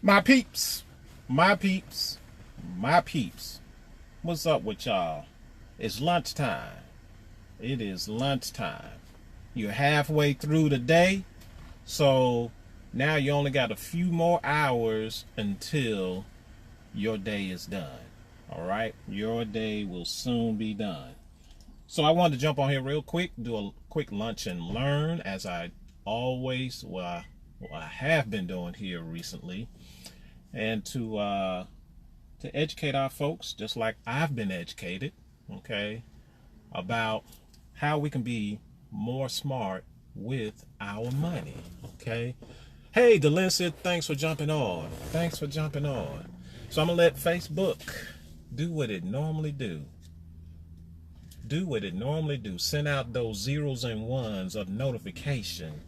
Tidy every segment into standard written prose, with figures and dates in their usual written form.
My peeps, my peeps, my peeps. What's up with y'all? It's lunchtime. It is lunchtime. You're halfway through the day, so now you only got a few more hours until your day is done. All right? Your day will soon be done. So I wanted to jump on here real quick, do a quick lunch and learn as I always, I have been doing here recently, and to educate our folks, just like I've been educated, okay, about how we can be more smart with our money, okay. Hey, Delencid, thanks for jumping on. Thanks for jumping on. So I'm gonna let Facebook do what it normally do. Do what it normally do. Send out those zeros and ones of notification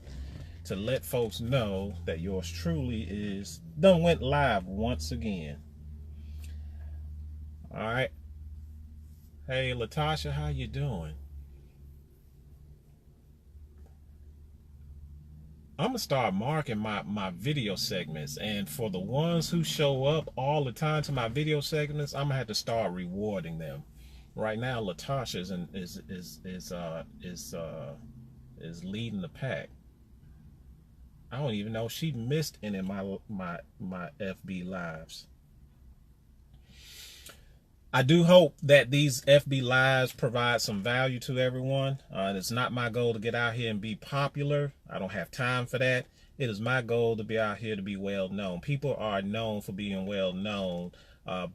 to let folks know that yours truly is done went live once again. All right. Hey, Latasha, how you doing? I'm gonna start marking my video segments, and for the ones who show up all the time to my video segments, I'm gonna have to start rewarding them. Right now, Latasha is leading the pack. I don't even know if she missed any of my FB lives. I do hope that these FB lives provide some value to everyone. It's not my goal to get out here and be popular. I don't have time for that. It is my goal to be out here to be well known. People are known for being well known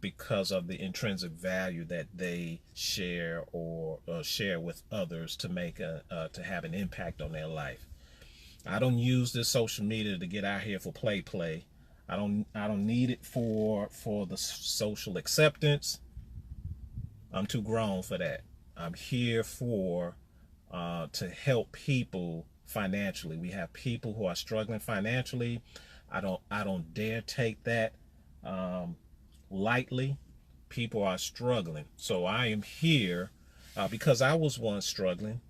because of the intrinsic value that they share or share with others to make to have an impact on their life. I don't use this social media to get out here for play. I don't need it for the social acceptance. I'm too grown for that. I'm here for to help people financially. We have people who are struggling financially. I don't dare take that lightly. People are struggling, so I am here because I was once struggling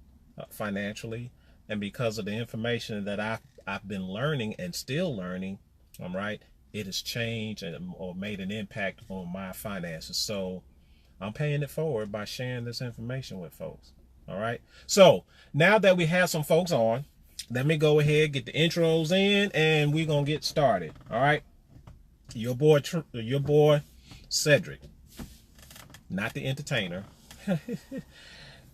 financially, and because of the information that I've been learning and still learning. I'm right. It has changed or made an impact on my finances. So I'm paying it forward by sharing this information with folks. All right. So now that we have some folks on, let me go ahead, get the intros in, and we're going to get started. All right. Your boy, Cedric, not the entertainer.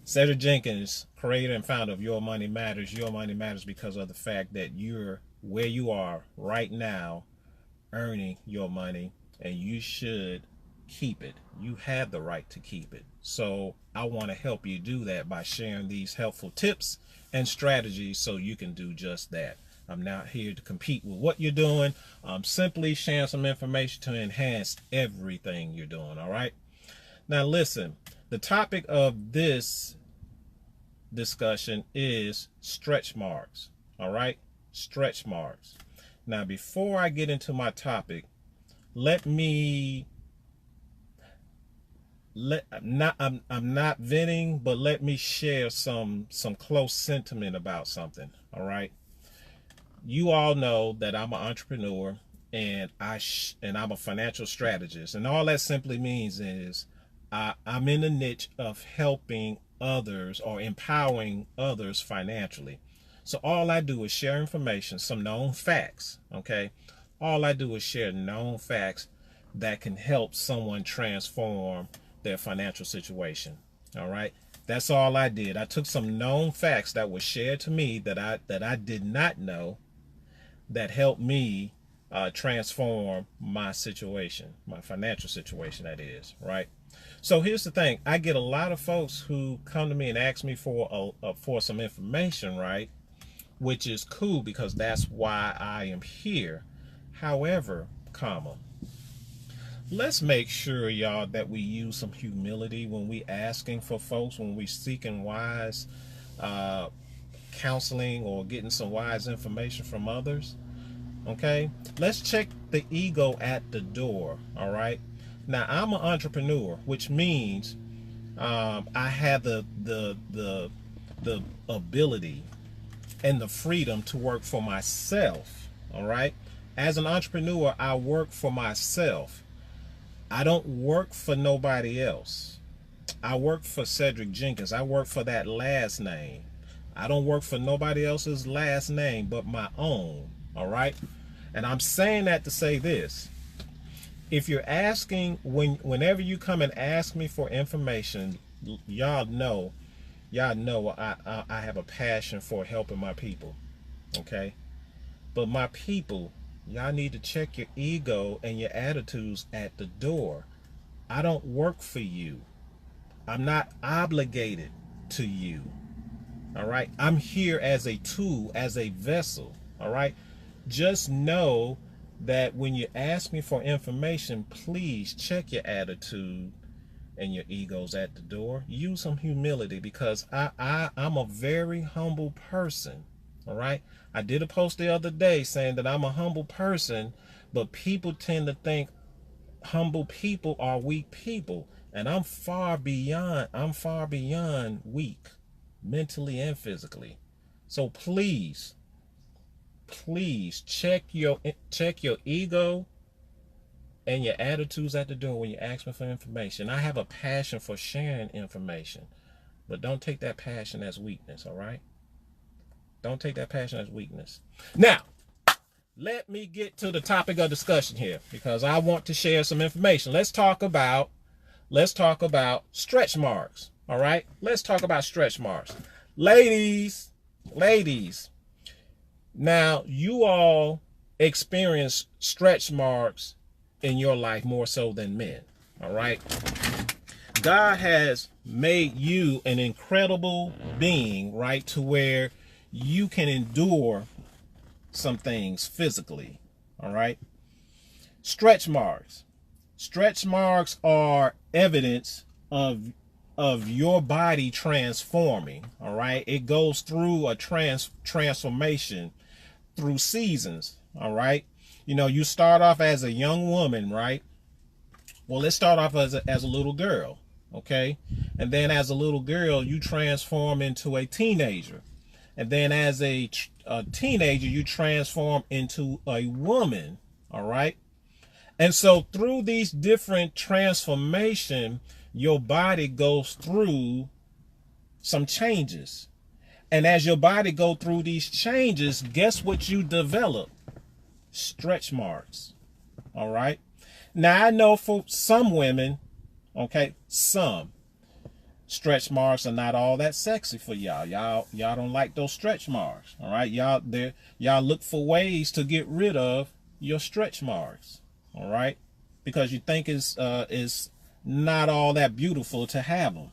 Cedric Jenkins, creator and founder of Your Money Matters. Your Money Matters because of the fact that you're where you are right now, earning your money, and you should keep it. You have the right to keep it. So I want to help you do that by sharing these helpful tips and strategies so you can do just that. I'm not here to compete with what you're doing. I'm simply sharing some information to enhance everything you're doing. All right. Now listen, the topic of this discussion is stretch marks. All right. Stretch marks. Now, before I get into my topic, I'm not venting, but let me share some close sentiment about something. All right. You all know that I'm an entrepreneur and I'm a financial strategist, and all that simply means is I'm in the niche of helping others or empowering others financially. So all I do is share information, some known facts. Okay. All I do is share known facts that can help someone transform their financial situation. All right. That's all I did. I took some known facts that were shared to me that I did not know, that helped me transform my situation, my financial situation, that is, right? So here's the thing. I get a lot of folks who come to me and ask me for some information, right? Which is cool because that's why I am here. However, let's make sure, y'all, that we use some humility when we asking for folks, when we seeking wise counseling or getting some wise information from others. Okay, let's check the ego at the door. All right. Now I'm an entrepreneur, which means I have the ability and the freedom to work for myself. All right. As an entrepreneur, I work for myself. I don't work for nobody else. I work for Cedric Jenkins. I work for that last name. I don't work for nobody else's last name but my own. All right? And I'm saying that to say this. If you're asking, whenever you come and ask me for information, y'all know I have a passion for helping my people. Okay? But my people, y'all need to check your ego and your attitudes at the door. I don't work for you. I'm not obligated to you. All right? I'm here as a tool, as a vessel. All right? Just know that when you ask me for information, please check your attitude and your egos at the door. Use some humility, because I'm a very humble person. All right? I did a post the other day saying that I'm a humble person, but people tend to think humble people are weak people. And I'm far beyond weak, mentally and physically. So please check your ego and your attitudes at the door when you ask me for information. I have a passion for sharing information, but don't take that passion as weakness. All right? Don't take that passion as weakness. Now, let me get to the topic of discussion here, because I want to share some information. Let's talk about stretch marks. All right? Let's talk about stretch marks. Ladies, now you all experience stretch marks in your life more so than men. All right? God has made you an incredible being, right, to where you can endure some things physically. All right? Stretch marks. Stretch marks are evidence of your body transforming. All right? It goes through a transformation through seasons. All right? You know, you start off as a young woman, right? Well, let's start off as a little girl. Okay? And then as a little girl, you transform into a teenager. And then as a teenager, you transform into a woman. All right? And so through these different transformation, your body goes through some changes. And as your body go through these changes, guess what you develop? Stretch marks. All right? Now, I know for some women, okay, some stretch marks are not all that sexy for y'all. Y'all don't like those stretch marks. All right? Y'all look for ways to get rid of your stretch marks. All right? Because you think it's not all that beautiful to have them.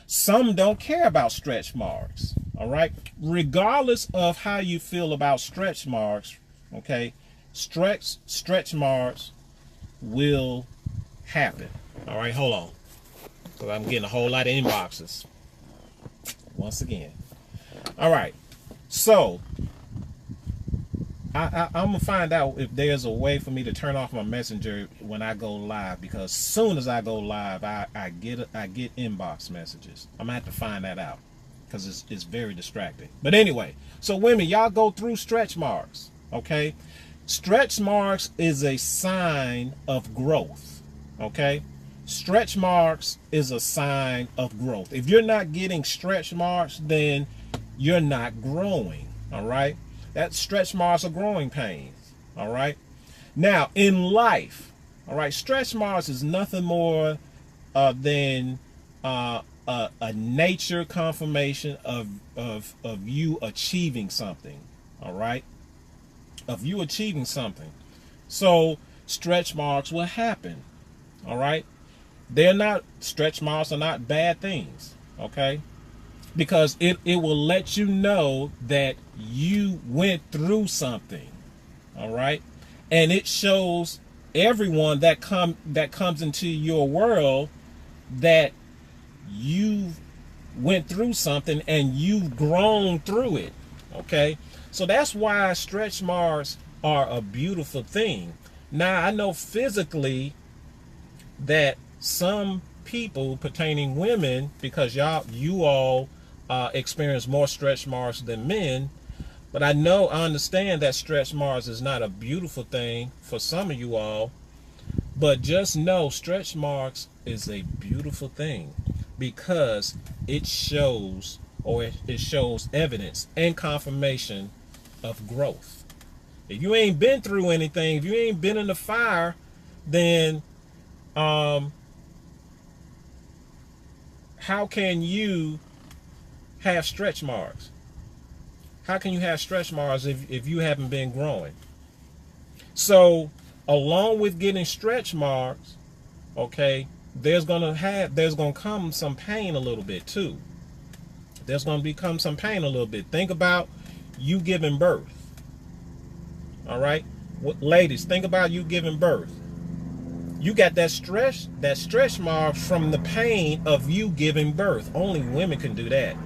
Some don't care about stretch marks. All right? Regardless of how you feel about stretch marks, okay, stretch marks will happen. All right, hold on, because I'm getting a whole lot of inboxes once again. All right, so I'm gonna find out if there's a way for me to turn off my messenger when I go live, because as soon as I go live, I get inbox messages. I'm gonna have to find that out, because it's very distracting. But anyway, so women, y'all go through stretch marks. Okay, stretch marks is a sign of growth. Okay, stretch marks is a sign of growth. If you're not getting stretch marks, then you're not growing. All right, that stretch marks are growing pains. All right, now in life, all right, stretch marks is nothing more than a nature confirmation of you achieving something. All right, of you achieving something. So stretch marks will happen. All right, stretch marks are not bad things. Okay, because it will let you know that you went through something. All right, and it shows everyone that comes into your world that you went through something and you've grown through it. Okay, so that's why stretch marks are a beautiful thing. Now, I know physically that some people, pertaining women, because you all experience more stretch marks than men, But I understand that stretch marks is not a beautiful thing for some of you all. But just know stretch marks is a beautiful thing because it shows, or it shows evidence and confirmation of growth. If you ain't been through anything, if you ain't been in the fire, then how can you have stretch marks? How can you have stretch marks if you haven't been growing? So along with getting stretch marks, okay, there's gonna come some pain a little bit too. There's gonna become some pain a little bit. Think about you giving birth. All right, ladies, think about you giving birth. You got that stretch mark from the pain of you giving birth. Only women can do that.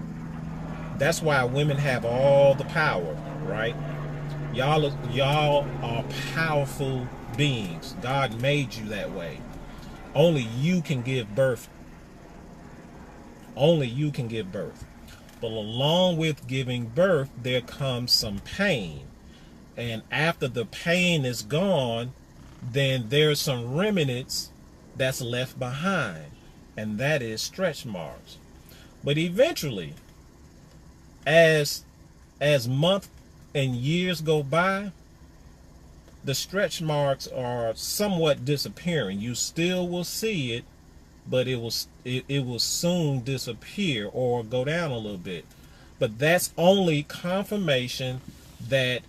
That's why women have all the power, right? Y'all are powerful beings. God made you that way. Only you can give birth. Only you can give birth. But along with giving birth, there comes some pain. And after the pain is gone, then there's some remnants that's left behind. And that is stretch marks. But eventually, as months and years go by, the stretch marks are somewhat disappearing. You still will see it, but it will soon disappear or go down a little bit. But that's only confirmation that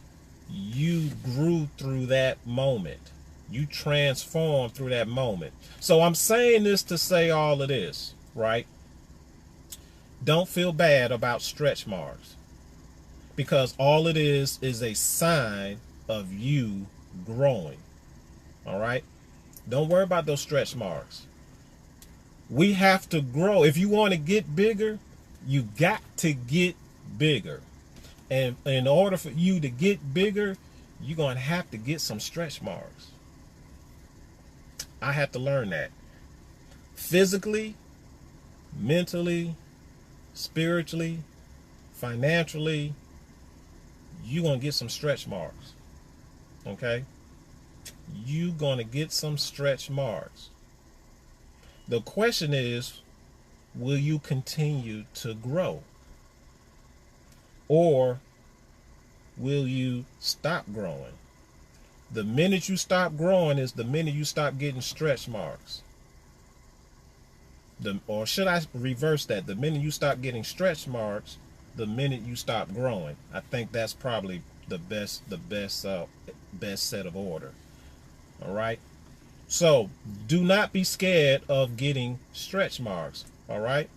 you grew through that moment. You transformed through that moment. So I'm saying this to say all of this, right? Don't feel bad about stretch marks, because all it is a sign of you growing. All right? Don't worry about those stretch marks. We have to grow. If you want to get bigger, you got to get bigger. And in order for you to get bigger, you're going to have to get some stretch marks. I had to learn that. Physically, mentally, spiritually, financially, you're going to get some stretch marks. Okay? You're going to get some stretch marks. The question is, will you continue to grow? Or will you stop growing? The minute you stop growing is the minute you stop getting stretch marks. Or should I reverse that? The minute you stop getting stretch marks, the minute you stop growing. I think that's probably the best set of order. All right. So do not be scared of getting stretch marks. All right.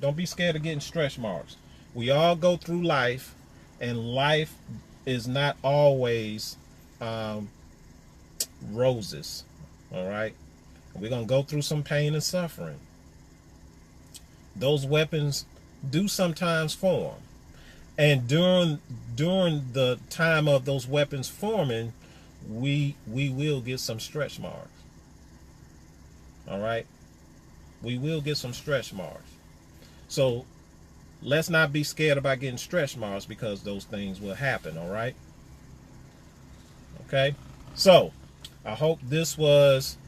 Don't be scared of getting stretch marks. We all go through life, and life is not always roses. All right. We're going to go through some pain and suffering. Those weapons do sometimes form. And during the time of those weapons forming, we will get some stretch marks. All right? We will get some stretch marks. So let's not be scared about getting stretch marks, because those things will happen. All right? Okay? So I hope this was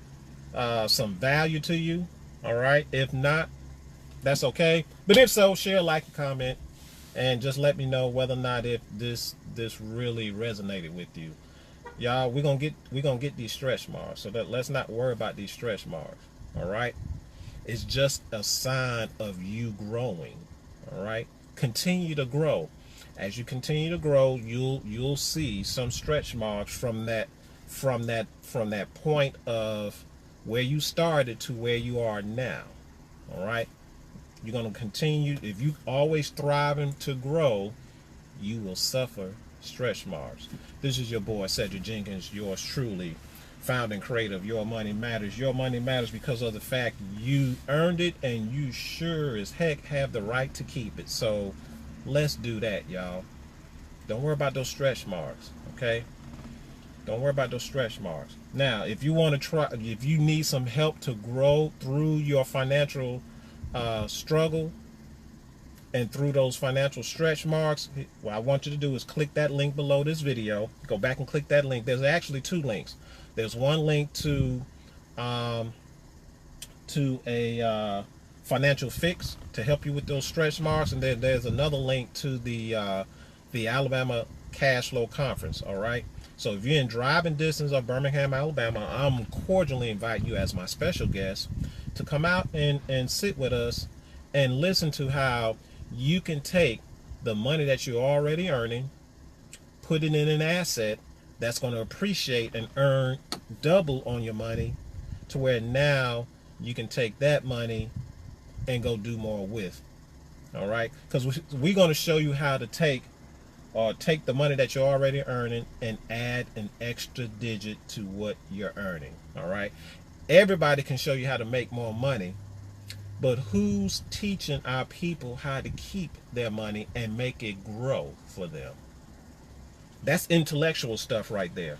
some value to you. All right? If not, that's okay. But if so, share, like, and comment, and just let me know whether or not if this really resonated with you. Y'all, we're gonna get these stretch marks. So that let's not worry about these stretch marks. All right? It's just a sign of you growing. All right? Continue to grow. As you continue to grow, you'll see some stretch marks from that point of where you started to where you are now. All right? You're going to continue. If you always thriving to grow, you will suffer stretch marks. This is your boy Cedric Jenkins, yours truly, founder and creator of Your Money Matters. Your money matters because of the fact you earned it, and you sure as heck have the right to keep it. So let's do that, y'all. Don't worry about those stretch marks, okay? Don't worry about those stretch marks. Now, if you want to try, if you need some help to grow through your financial struggle, and through those financial stretch marks, what I want you to do is click that link below this video. Go back and click that link. There's actually two links. There's one link to a financial fix to help you with those stretch marks, and then there's another link to the Alabama Cash Flow Conference. All right. So if you're in driving distance of Birmingham, Alabama, I'm cordially invite you as my special guest to come out and sit with us and listen to how you can take the money that you're already earning, put it in an asset that's going to appreciate and earn double on your money, to where now you can take that money and go do more with. All right, because we're going to show you how to take the money that you're already earning and add an extra digit to what you're earning. All right, everybody can show you how to make more money, but who's teaching our people how to keep their money and make it grow for them? That's intellectual stuff right there.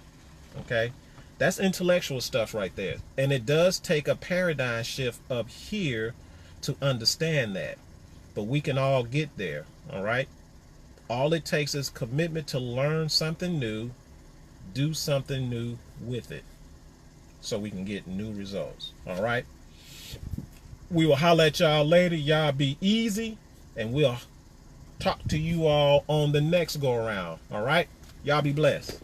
Okay, that's intellectual stuff right there. And it does take a paradigm shift up here to understand that, but we can all get there. All right, all it takes is commitment to learn something new, do something new with it, so we can get new results. All right, we will holler at y'all later. Y'all be easy, and we'll talk to you all on the next go around. All right, y'all be blessed.